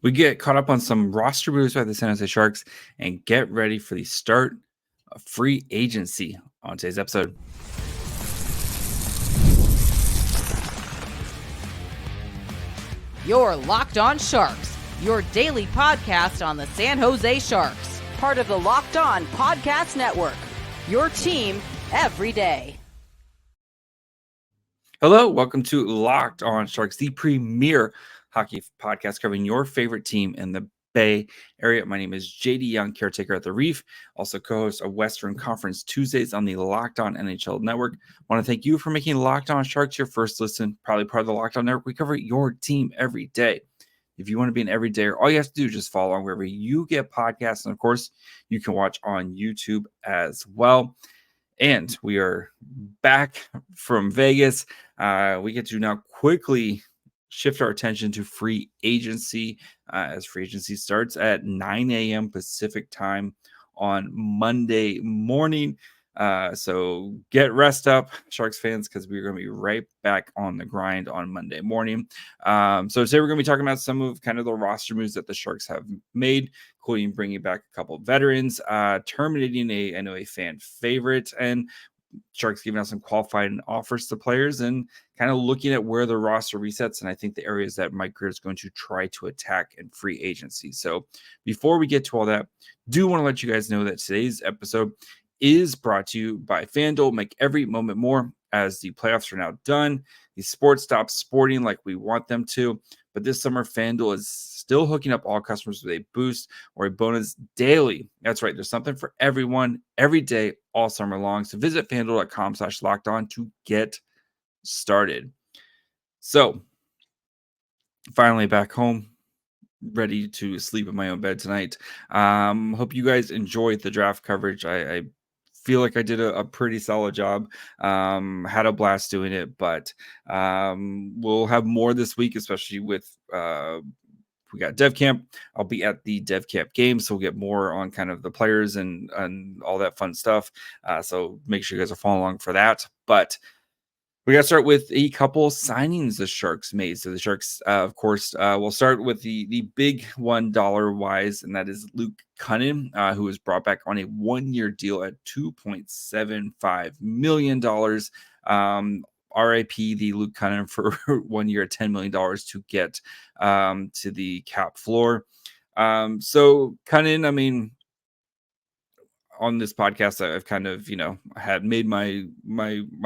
We get caught up on some roster moves by the San Jose Sharks and get ready for the start of free agency on today's episode. You're Locked On Sharks, your daily podcast on the San Jose Sharks, part of the Locked On Podcast Network, your team every day. Hello, welcome to Locked On Sharks, the premier hockey podcast covering your favorite team in the Bay Area. My name is JD Young, caretaker at the Reef, also co-host of Western Conference Tuesdays on the Locked On NHL Network. I want to thank you for making Locked On Sharks your first listen, probably part of the Locked On Network. We cover your team every day. If you want to be an everydayer, all you have to do is just follow along wherever you get podcasts. And of course, you can watch on YouTube as well. And we are back from Vegas. We get to now quickly shift our attention to free agency as free agency starts at 9 a.m. Pacific time on Monday morning. So get rest up, Sharks fans, because we're going to be right back on the grind on Monday morning. So today we're going to be talking about some of kind of the roster moves that the Sharks have made, including bringing back a couple of veterans, terminating a fan favorite, and Sharks giving out some qualifying offers to players and kind of looking at where the roster resets. And I think the areas that Mike Grier is going to try to attack in free agency. So before we get to all that, do want to let you guys know that today's episode is brought to you by FanDuel. Make every moment more as the playoffs are now done. The sports stop sporting like we want them to. But this summer, FanDuel is still hooking up all customers with a boost or a bonus daily. That's right. There's something for everyone every day, all summer long. So visit FanDuel.com/lockedon to get started. So finally back home, ready to sleep in my own bed tonight. Hope you guys enjoyed the draft coverage. I feel like I did a pretty solid job. Had a blast doing it, but we'll have more this week, especially with we got dev camp. I'll be at the dev camp game, so we'll get more on kind of the players and all that fun stuff. So make sure you guys are following along for that. But we got to start with a couple signings the Sharks made. So the Sharks, of course, will start with the big $1 wise, and that is Luke Kunin, who was brought back on a one-year deal at $2.75 million. RIP the Luke Kunin for 1 year at $10 million to get to the cap floor. So Kunin, I mean, on this podcast, I've kind of, had made my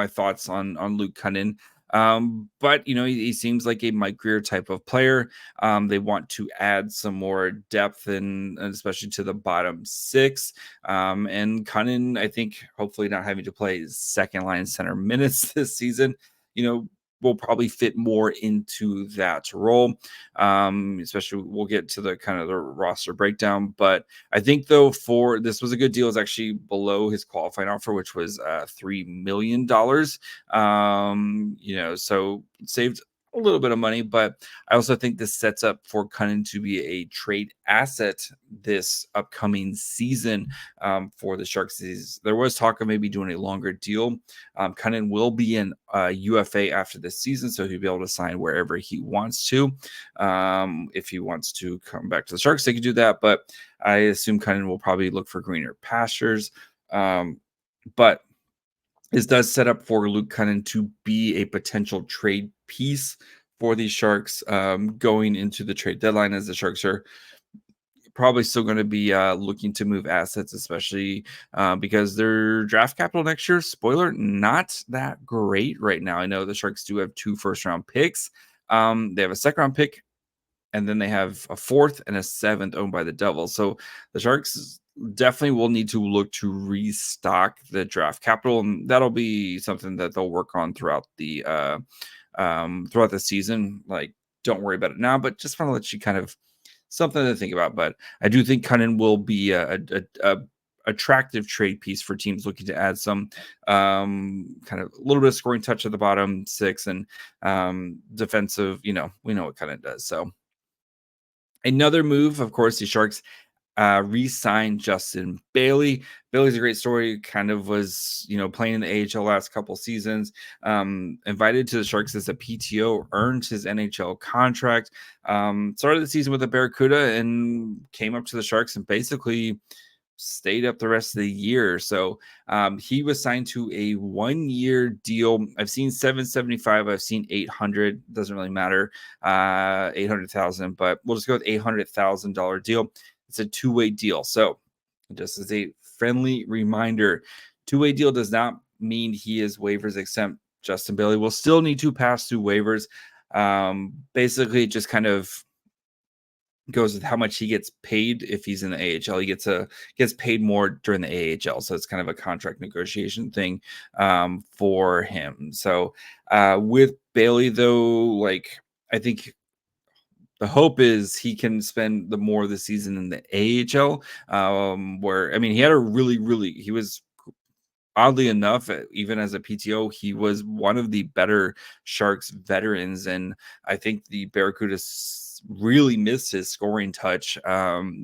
thoughts on Luke Kunin. But, he seems like a Mike Grier type of player. They want to add some more depth and especially to the bottom six. And Kunin, I think, hopefully not having to play second line center minutes this season, will probably fit more into that role. Especially we'll get to the kind of the roster breakdown, but I think though this was a good deal. It's actually below his qualifying offer, which was $3 million. So saved a little bit of money, but I also think this sets up for Kunin to be a trade asset this upcoming season for the Sharks. There was talk of maybe doing a longer deal. Kunin will be in UFA after this season, so he'll be able to sign wherever he wants to. If he wants to come back to the Sharks, they can do that, but I assume Kunin will probably look for greener pastures. But this does set up for Luke Kunin to be a potential trade piece for the Sharks going into the trade deadline, as the Sharks are probably still going to be looking to move assets, especially because their draft capital next year, spoiler, not that great right now. I know the Sharks do have 2 first-round picks. They have a second-round pick, and then they have a 4th and a 7th owned by the Devils. So the Sharks definitely will need to look to restock the draft capital, and that'll be something that they'll work on throughout the season. Like, don't worry about it now, but just want to let you kind of something to think about. But I do think Kunin will be a attractive trade piece for teams looking to add some kind of a little bit of scoring touch at the bottom six and defensive. We know what Kunin does. So another move, of course, the Sharks re-signed Justin Bailey. Bailey's a great story. Kind of was, playing in the AHL last couple seasons. Invited to the Sharks as a PTO, earned his NHL contract. Started the season with the Barracuda and came up to the Sharks and basically stayed up the rest of the year. So he was signed to a 1-year deal. I've seen 775. I've seen 800. Doesn't really matter. 800,000, but we'll just go with $800,000 deal. It's a 2-way deal. So just as a friendly reminder, 2-way deal does not mean he is waivers exempt. Justin Bailey will still need to pass through waivers. Basically, just kind of goes with how much he gets paid if he's in the AHL. He gets paid more during the AHL, so it's kind of a contract negotiation thing for him. So with Bailey, though, I think the hope is he can spend the more of the season in the AHL, where he had he was, oddly enough, even as a PTO, he was one of the better Sharks veterans, and I think the Barracuda really missed his scoring touch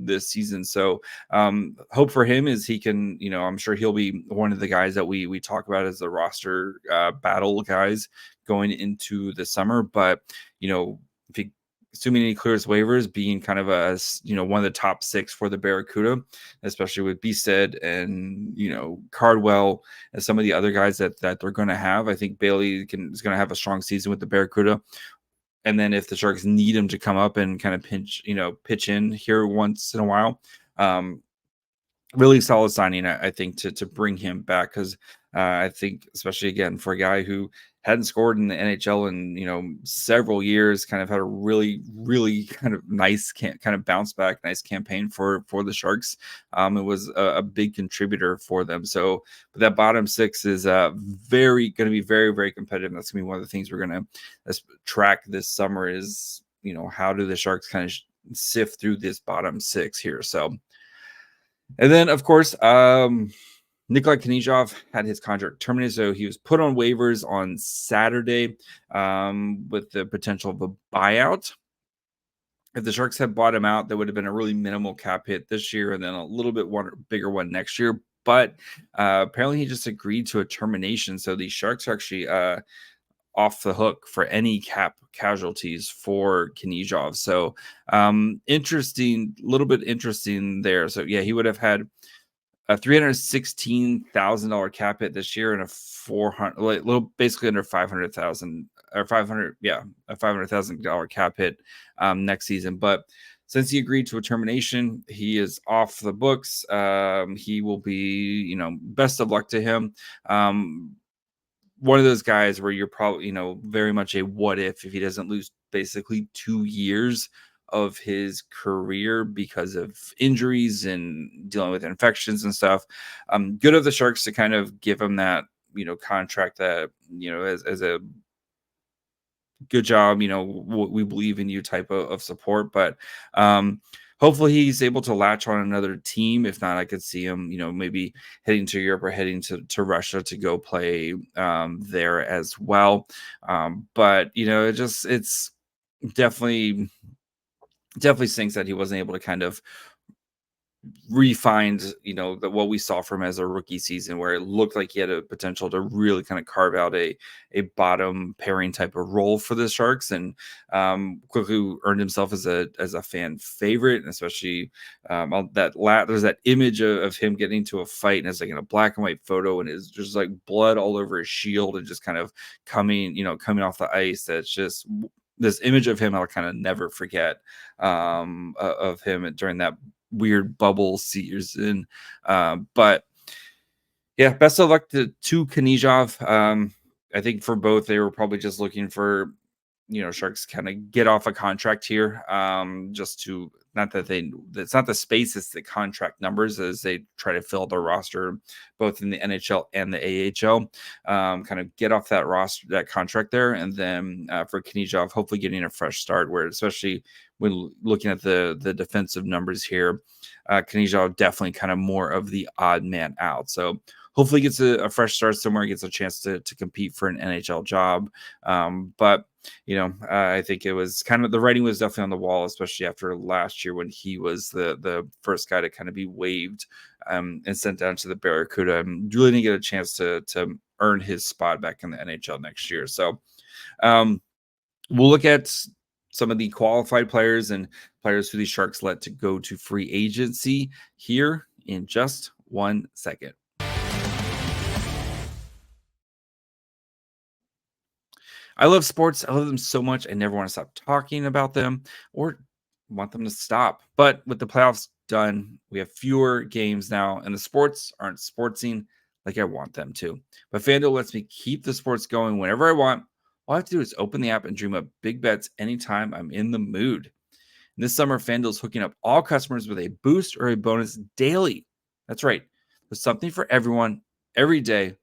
this season. So hope for him is he can, I'm sure he'll be one of the guys that we talk about as the roster battle guys going into the summer. But if he, assuming he clears waivers, being kind of a one of the top 6 for the Barracuda, especially with Bstead and Cardwell and some of the other guys that they're going to have, I think Bailey is going to have a strong season with the Barracuda. And then if the Sharks need him to come up and kind of pitch in here once in a while, really solid signing, I think, to bring him back, because I think, especially again for a guy who hadn't scored in the NHL in several years, kind of had a really, really kind of nice kind of bounce back, nice campaign for the Sharks. It was a big contributor for them. So, but that bottom 6 is going to be very, very competitive. That's going to be one of the things we're going to track this summer is how do the Sharks kind of sift through this bottom 6 here. So, and then of course, Nikolai Knyzhov had his contract terminated, so he was put on waivers on Saturday with the potential of a buyout. If the Sharks had bought him out, there would have been a really minimal cap hit this year and then a little bit bigger one next year. But apparently he just agreed to a termination, so the Sharks are actually off the hook for any cap casualties for Knyzhov. So little bit interesting there. So yeah, he would have had a $316,000 cap hit this year and a basically under 500,000 or a $500,000 cap hit next season. But since he agreed to a termination, he is off the books. He will be, best of luck to him. One of those guys where you're probably, very much a what if he doesn't lose basically 2 years of his career because of injuries and dealing with infections and stuff. Good of the Sharks to kind of give him that, contract that, as a good job, we believe in you type of support. But hopefully he's able to latch on another team. If not, I could see him, maybe heading to Europe or heading to Russia to go play there as well. But, it's definitely stinks that he wasn't able to kind of refine, what we saw from him as a rookie season, where it looked like he had a potential to really kind of carve out a bottom pairing type of role for the Sharks, and quickly earned himself as a fan favorite, and especially there's that image of him getting into a fight, and it's like in a black and white photo, and it's just like blood all over his shield and just kind of coming off the ice. That's just this image of him I'll kind of never forget of him during that weird bubble season. But yeah, best of luck to Knyzhov. I think for both, they were probably just looking for, Sharks kind of get off a contract here. Just to, it's not the space, it's the contract numbers as they try to fill the roster, both in the NHL and the AHL. Kind of get off that roster, that contract there. And then for Knyzhov, hopefully getting a fresh start, where especially when looking at the defensive numbers here, Knyzhov definitely kind of more of the odd man out. So hopefully gets a fresh start somewhere, gets a chance to compete for an NHL job. But I think it was kind of, the writing was definitely on the wall, especially after last year when he was the first guy to kind of be waived and sent down to the Barracuda, and really didn't get a chance to earn his spot back in the NHL next year. So we'll look at some of the qualified players and players who the Sharks let to go to free agency here in just 1 second. I love sports. I love them so much. I never want to stop talking about them or want them to stop. But with the playoffs done, we have fewer games now, and the sports aren't sportsing like I want them to. But FanDuel lets me keep the sports going whenever I want. All I have to do is open the app and dream up big bets anytime I'm in the mood. And this summer, FanDuel is hooking up all customers with a boost or a bonus daily. That's right. There's something for everyone every day,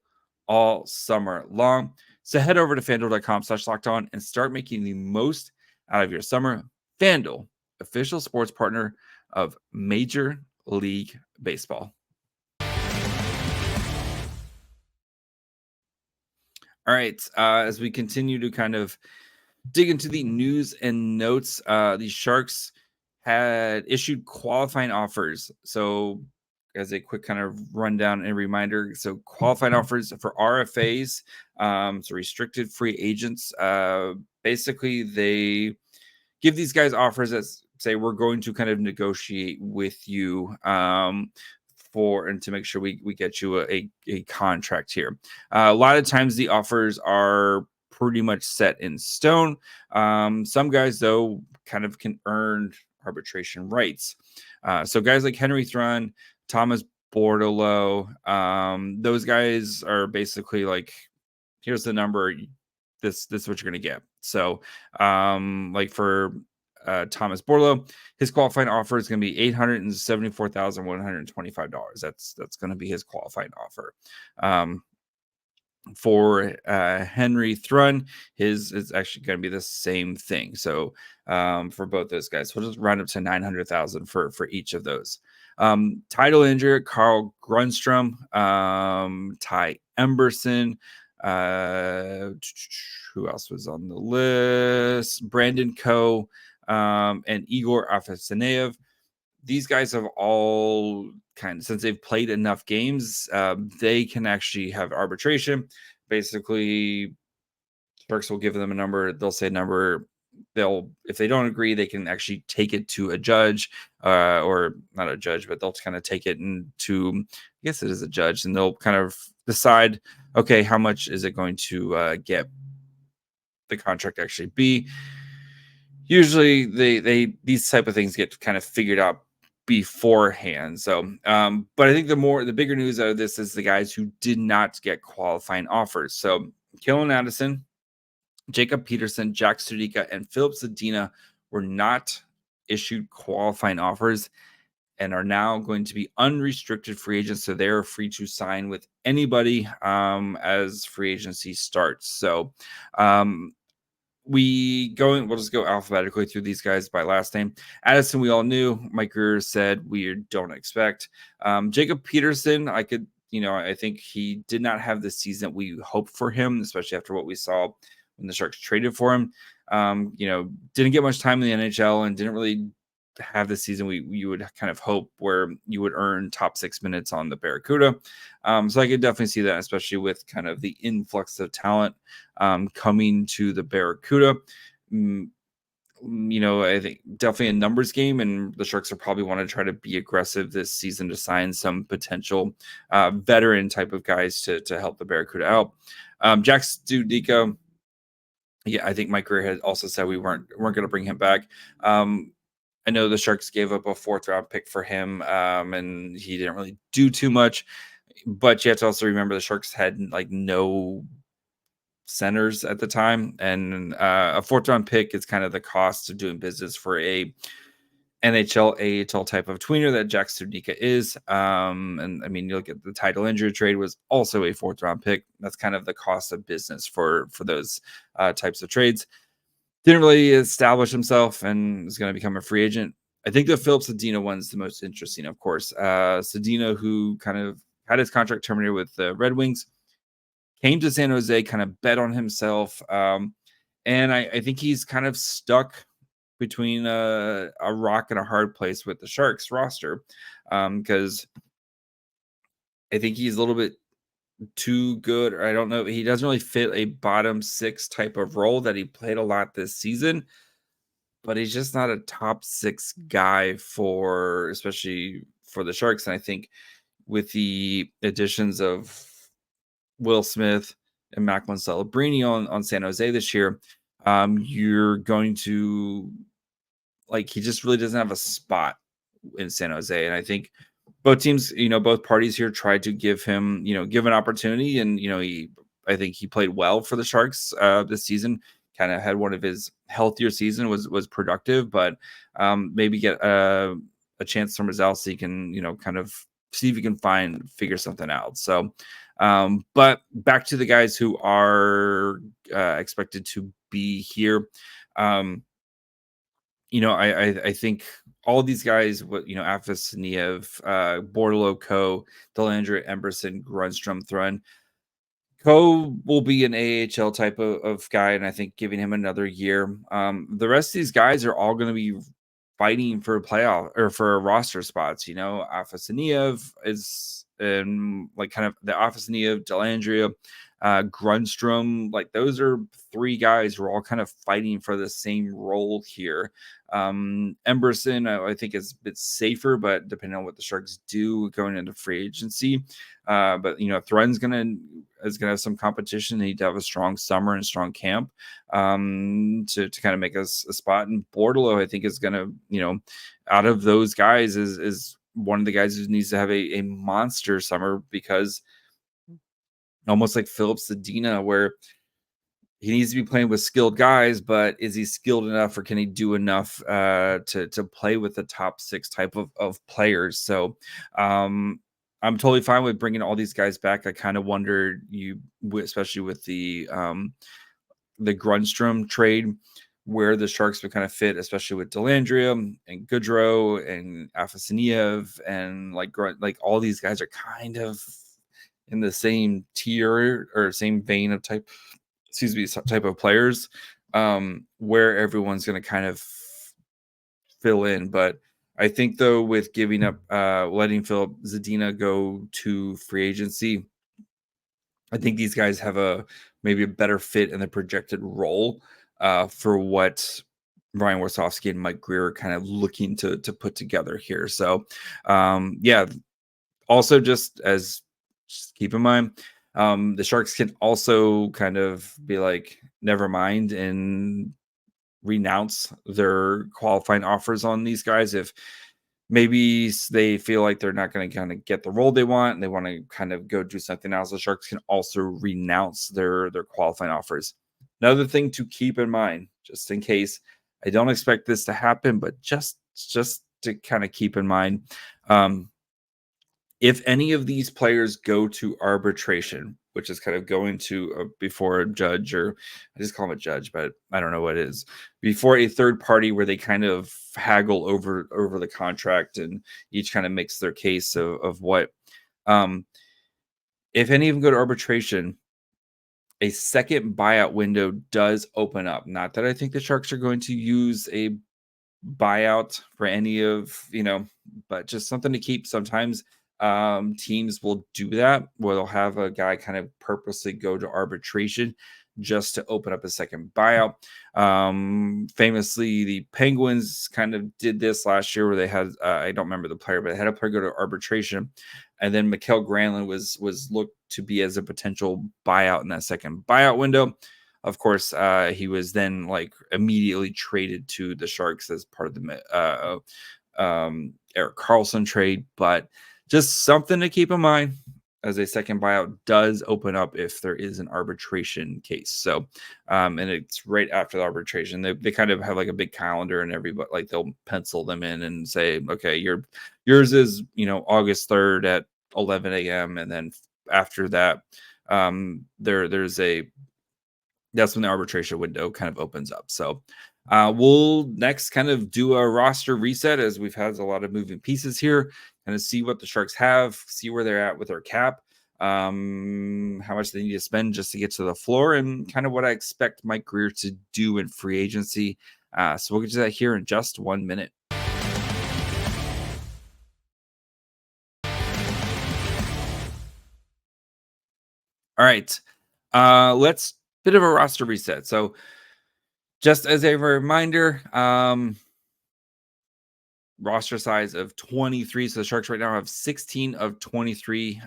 all summer long. So head over to FanDuel.com/lockedon and start making the most out of your summer. FanDuel, official sports partner of Major League Baseball. All right. As we continue to kind of dig into the news and notes, the Sharks had issued qualifying offers. So as a quick kind of rundown and reminder, so qualifying offers for RFAs, so restricted free agents, basically they give these guys offers that say we're going to kind of negotiate with you and to make sure we get you a contract here. A lot of times the offers are pretty much set in stone. Some guys, though, kind of can earn arbitration rights. So guys like Henry Thrun, Thomas Bordeleau, those guys are basically like, here's the number. This is what you're going to get. So like for Thomas Bordeleau, his qualifying offer is going to be $874,125. That's going to be his qualifying offer. For Henry Thrun, his is actually going to be the same thing. So for both those guys, we'll just round up to $900,000 for each of those. Title injury, Carl Grundstrom, Ty Emberson, who else was on the list? Brandon Coe, and Egor Afanasyev. These guys have all kind of, since they've played enough games, they can actually have arbitration. Basically, Sharks will give them a number. They'll say a number. If they don't agree, they can actually take it to a judge, or not a judge, but they'll kind of take it into, I guess it is a judge, and they'll kind of decide, okay, how much is it going to get the contract actually be? Usually these type of things get kind of figured out beforehand. So, but I think the bigger news out of this is the guys who did not get qualifying offers. So Calen Addison, Jacob Peterson, Jack Studnicka, and Filip Zadina were not issued qualifying offers and are now going to be unrestricted free agents. So they're free to sign with anybody as free agency starts. So we'll just go alphabetically through these guys by last name. Addison, we all knew. Mike Grier said we don't expect. Jacob Peterson, I think he did not have the season we hoped for him, especially after what we saw when the Sharks traded for him. Didn't get much time in the NHL and didn't really have the season you would kind of hope, where you would earn top 6 minutes on the Barracuda. So I could definitely see that, especially with kind of the influx of talent coming to the Barracuda. I think definitely a numbers game, and the Sharks will probably want to try to be aggressive this season to sign some potential veteran type of guys to help the Barracuda out. Jack Studnicka, yeah, I think Mike Grier had also said we weren't going to bring him back. I know the Sharks gave up a 4th round pick for him, and he didn't really do too much. But you have to also remember the Sharks had like no centers at the time, and a 4th round pick is kind of the cost of doing business for a NHL AHL type of tweener that Jack Studnicka is. And I mean, you look at the title injury trade was also a 4th round pick. That's kind of the cost of business for those types of trades. Didn't really establish himself and is going to become a free agent. I think the Filip Zadina one's the most interesting, of course. Zadina, who kind of had his contract terminated with the Red Wings, came to San Jose, kind of bet on himself. And I think he's kind of stuck between a rock and a hard place with the Sharks roster, because I think he's a little bit too good. Or I don't know. He doesn't really fit a bottom six type of role that he played a lot this season, but he's just not a top six guy for, especially for the Sharks. And I think with the additions of Will Smith and Macklin Celebrini on San Jose this year, you're going to, like, he just really doesn't have a spot in San Jose. And I think both teams, both parties here tried to give him, give an opportunity. And, I think he played well for the Sharks this season, kind of had one of his healthier season, was productive, but maybe get a chance somewhere else so he can, kind of see if he can figure something out. So, but back to the guys who are expected to be here. I think all these guys, Afanasyev, Bordeleau, Dellandrea, Emberson, Grundstrom, Thrun. Will be an AHL type of guy, and I think giving him another year. The rest of these guys are all going to be fighting for a playoff or for roster spots. Afanasyev is in kind of the Afanasyev, Dellandrea, Grundstrom. Like, those are three guys who are all kind of fighting for the same role here. Emberson, I think, is a bit safer, but depending on what the Sharks do going into free agency. But Thrun's gonna have some competition. He need to have a strong summer and a strong camp to kind of make us a spot. And Bordeleau, I think, is gonna, out of those guys, is one of the guys who needs to have a monster summer, because almost like Filip Zadina, where he needs to be playing with skilled guys, but is he skilled enough, or can he do enough to play with the top six type of players? So I'm totally fine with bringing all these guys back. I kind of wonder, especially with the Grundstrom trade, where the Sharks would kind of fit, especially with Dellandrea and Gaudreau and Afanasyev, and like all these guys are kind of in the same tier or same vein of type of players, where everyone's going to kind of fill in. But I think, though, with giving up, letting Filip Zadina go to free agency, I think these guys have maybe a better fit in the projected role for what Brian Warsofsky and Mike Grier are kind of looking to put together here. So, also just keep in mind, the Sharks can also kind of be like, never mind, and renounce their qualifying offers on these guys if maybe they feel like they're not going to kind of get the role they want and they want to kind of go do something else. The Sharks can also renounce their qualifying offers. Another thing to keep in mind, just in case, I don't expect this to happen, but just to kind of keep in mind, if any of these players go to arbitration, which is kind of going to before a judge, or I just call him a judge, but I don't know what it is, before a third party where they kind of haggle over the contract and each kind of makes their case of what, if any of them go to arbitration, a second buyout window does open up. Not that I think the Sharks are going to use a buyout for any of, but just something to keep. Sometimes teams will do that, where they'll have a guy kind of purposely go to arbitration just to open up a second buyout. Famously, the Penguins kind of did this last year, where they had, I don't remember the player, but they had a player go to arbitration, and then Mikael Granlund was looked to be as a potential buyout in that second buyout window. Of course, he was then immediately traded to the Sharks as part of the Erik Karlsson trade. But just something to keep in mind, as a second buyout does open up if there is an arbitration case. So, and it's right after the arbitration. They kind of have a big calendar, and everybody, they'll pencil them in and say, okay, yours is, August 3rd at 11 a.m. And then after that, that's when the arbitration window kind of opens up. So, We'll next kind of do a roster reset, as we've had a lot of moving pieces here, kind of see what the Sharks have, see where they're at with their cap, how much they need to spend just to get to the floor, and kind of what I expect Mike Grier to do in free agency. So we'll get to that here in just 1 minute. All right. Let's bit of a roster reset. So just as a reminder, roster size of 23. So the Sharks right now have 16 of 23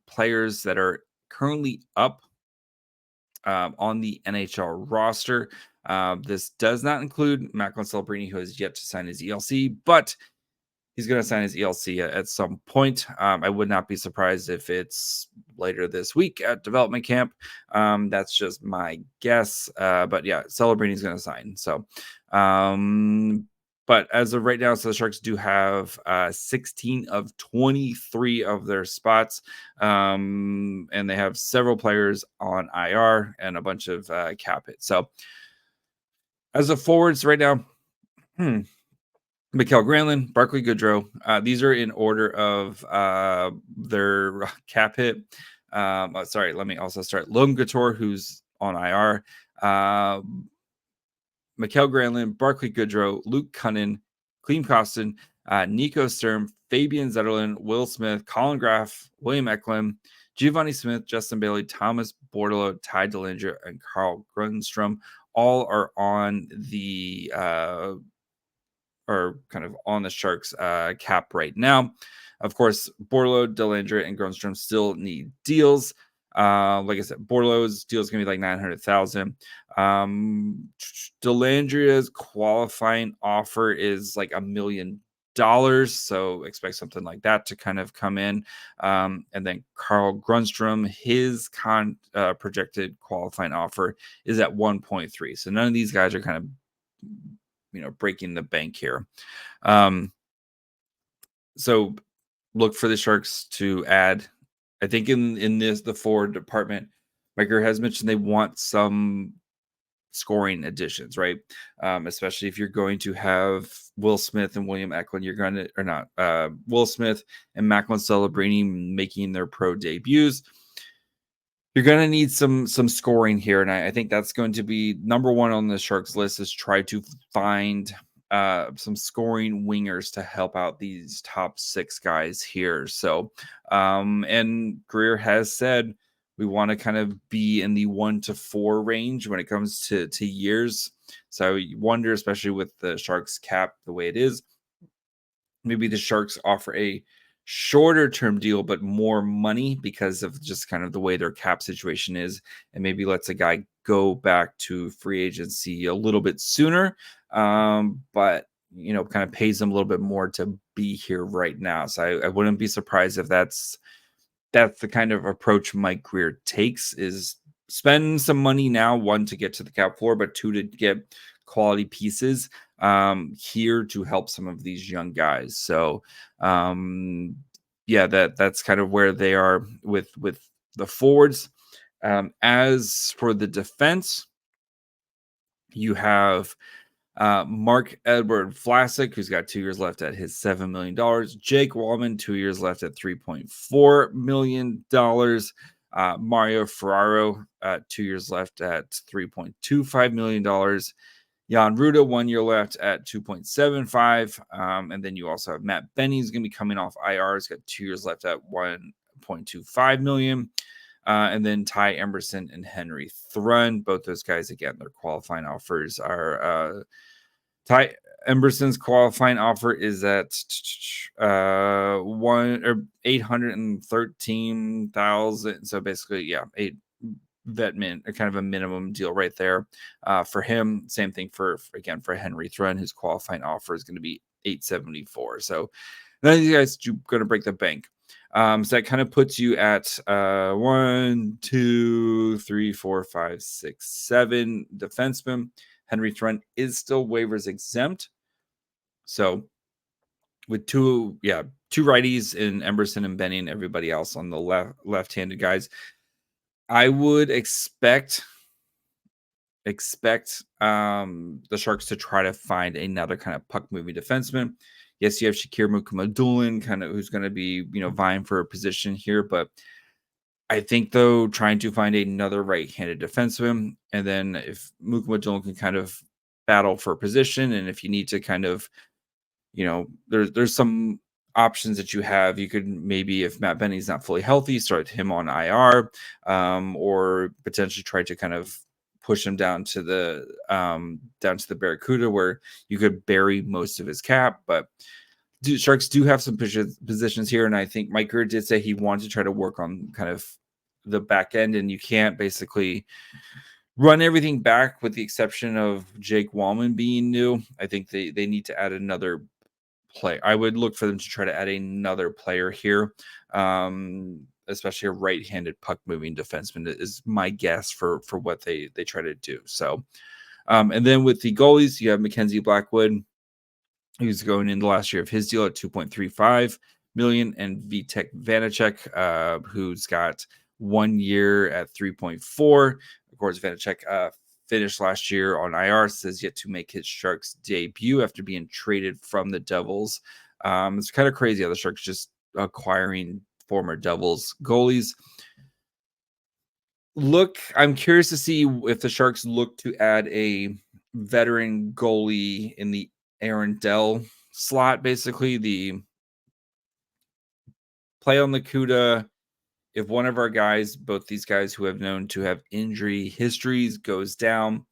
players that are currently up on the NHL roster. This does not include Macklin Celebrini, who has yet to sign his ELC, but he's going to sign his ELC at some point. I would not be surprised if it's later this week at development camp. That's just my guess. But yeah, Celebrini is going to sign. So, but as of right now, so the Sharks do have 16 of 23 of their spots. And they have several players on IR and a bunch of cap hits. So as of forwards right now, Mikael Granlund, Barclay Goodrow. These are in order of their cap hit. Sorry, let me also start. Logan Couture, who's on IR. Mikael Granlund, Barclay Goodrow, Luke Kunin, Klim Kostin, Nico Sturm, Fabian Zetterlund, Will Smith, Colin Graff, William Eklund, Giovanni Smith, Justin Bailey, Thomas Bordeleau, Ty Dellandrea, and Carl Grundstrom. All are on the or kind of on the Sharks cap right now. Of course, Bordeleau, Dellandrea, and Grundstrom still need deals. Like I said, Bordelau's deal is going to be like $900,000. Dellandrea's qualifying offer is like $1 million. So expect something like that to kind of come in. And then Carl Grundstrom, his projected qualifying offer is at 1.3. So none of these guys are kind of breaking the bank here. So look for the Sharks to add. I think in the forward department, Mike Grier has mentioned they want some scoring additions, right? Especially if you're going to have Will Smith and William Eklund, Will Smith and Macklin Celebrini making their pro debuts. You're going to need some scoring here, and I think that's going to be number one on the Sharks list, is try to find some scoring wingers to help out these top six guys here. So, and Grier has said we want to kind of be in the 1 to 4 range when it comes to years. So you wonder, especially with the Sharks cap the way it is, maybe the Sharks offer a shorter term deal but more money because of just kind of the way their cap situation is, and maybe lets a guy go back to free agency a little bit sooner, but kind of pays them a little bit more to be here right now. So I wouldn't be surprised if that's the kind of approach Mike Grier takes, is spend some money now, 1, to get to the cap floor, but 2, to get quality pieces here to help some of these young guys. So that's kind of where they are with the forwards. As for the defense, you have Mark-Edouard Vlasic, who's got 2 years left at his $7 million. Jake Wallman, 2 years left at $3.4 million. Mario Ferraro, 2 years left at $3.25 million. Jan Ruda, 1 year left at 2.75. And then you also have Matt Benny, who's going to be coming off IR. He's got 2 years left at $1.25 million. And then Ty Emberson and Henry Thrun. Both those guys, again, their qualifying offers are Ty Emberson's qualifying offer is at $813,000. So basically, $8 vetmin, kind of a minimum deal right there for him. Same thing for Henry Thrun. His qualifying offer is going to be $874,000. So none of these guys are going to break the bank. So that kind of puts you at 1, 2, 3, 4, 5, 6, 7 defensemen. Henry Thrun is still waivers exempt. So with two righties in Emberson and Benny and everybody else on the left-handed guys, I would expect expect the Sharks to try to find another kind of puck-moving defenseman. Yes, you have Shakir Mukhamadullin, kind of who's going to be, vying for a position here, but I think, though, trying to find another right-handed defenseman, and then if Mukhamadullin can kind of battle for a position, and if you need to kind of, there's some options that you have. You could maybe, if Matt Benny's not fully healthy, start him on IR, or potentially try to kind of push him down to the Barracuda, where you could bury most of his cap. But Sharks do have some positions here, and I think Mike Grier did say he wanted to try to work on kind of the back end, and you can't basically run everything back with the exception of Jake Wallman being new. I think they need to add another play. I would look for them to try to add another player here, especially a right-handed puck-moving defenseman is my guess for what they try to do. So, and then with the goalies, you have Mackenzie Blackwood, who's going into the last year of his deal at $2.35 million, and Vitek Vanacek, who's got 1 year at $3.4. Of course, Vanacek finished last year on IR, says yet to make his Sharks debut after being traded from the Devils. It's kind of crazy how the Sharks just acquiring former Devils goalies. I'm curious to see if the Sharks look to add a veteran goalie in the Aaron Dell slot, basically the play on the CUDA. If one of our guys, both these guys who have known to have injury histories, goes down,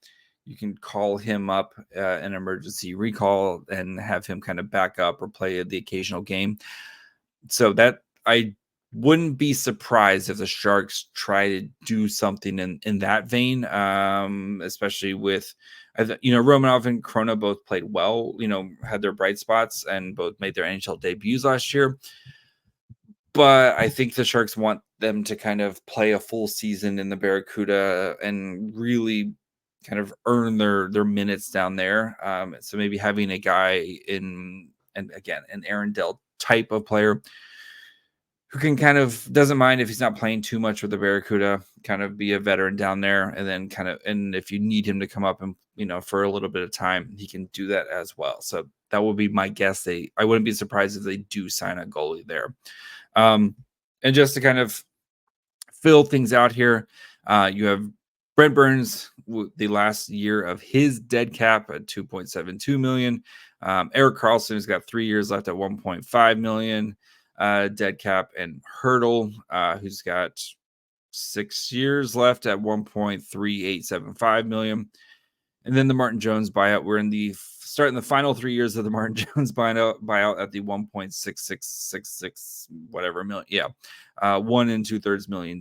you can call him up an emergency recall and have him kind of back up or play the occasional game. So that I wouldn't be surprised if the Sharks try to do something in that vein, especially with, Romanov and Krona both played well, had their bright spots and both made their NHL debuts last year. But I think the Sharks want them to kind of play a full season in the Barracuda and really kind of earn their minutes down there. So maybe having a guy an Aaron Dell type of player who can kind of doesn't mind if he's not playing too much with the Barracuda, kind of be a veteran down there, and then and if you need him to come up and for a little bit of time, he can do that as well. So that would be my guess. I wouldn't be surprised if they do sign a goalie there. And just to kind of fill things out here, you have Brent Burns, the last year of his dead cap at $2.72 million. Erik Karlsson has got 3 years left at $1.5 million dead cap, and Hurdle, who's got 6 years left at $1.3875 million. And then the Martin Jones buyout. We're starting the final 3 years of the Martin Jones buyout at the $1.6666 whatever million. Yeah. $1 2/3 million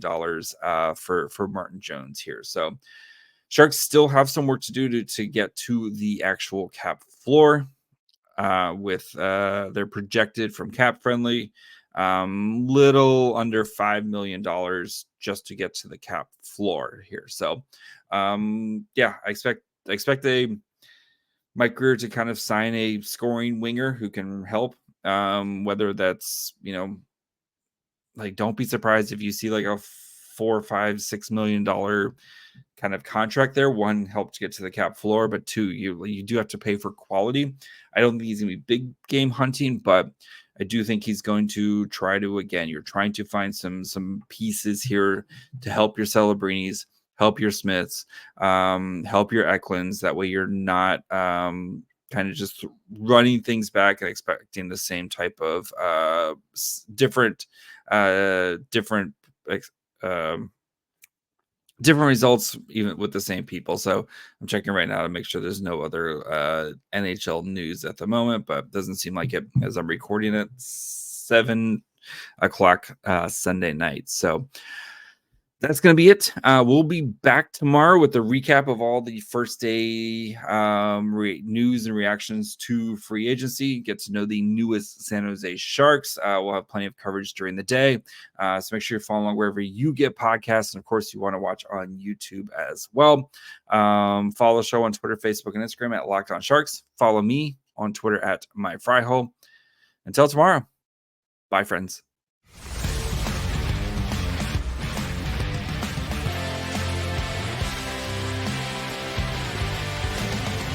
for Martin Jones here. So Sharks still have some work to do to get to the actual cap floor. With they're projected from Cap Friendly, little under $5 million just to get to the cap floor here. So, I expect Mike Grier to kind of sign a scoring winger who can help. Whether that's don't be surprised if you see like a $4, $5, $6 million kind of contract there. One, help to get to the cap floor, but two, you do have to pay for quality. I don't think he's gonna be big game hunting, but I do think he's going to try to, again, you're trying to find some pieces here to help your Celebrinis, help your Smiths, help your Eklunds. That way you're not kind of just running things back and expecting the same type of different results even with the same people. So I'm checking right now to make sure there's no other NHL news at the moment, but it doesn't seem like it as I'm recording it 7 o'clock Sunday night. So that's going to be it. We'll be back tomorrow with the recap of all the first day news and reactions to free agency. Get to know the newest San Jose Sharks. We'll have plenty of coverage during the day. So make sure you follow along wherever you get podcasts. And of course, you want to watch on YouTube as well. Follow the show on Twitter, Facebook, and Instagram at Locked On Sharks. Follow me on Twitter at MyFryhole. Until tomorrow. Bye, friends.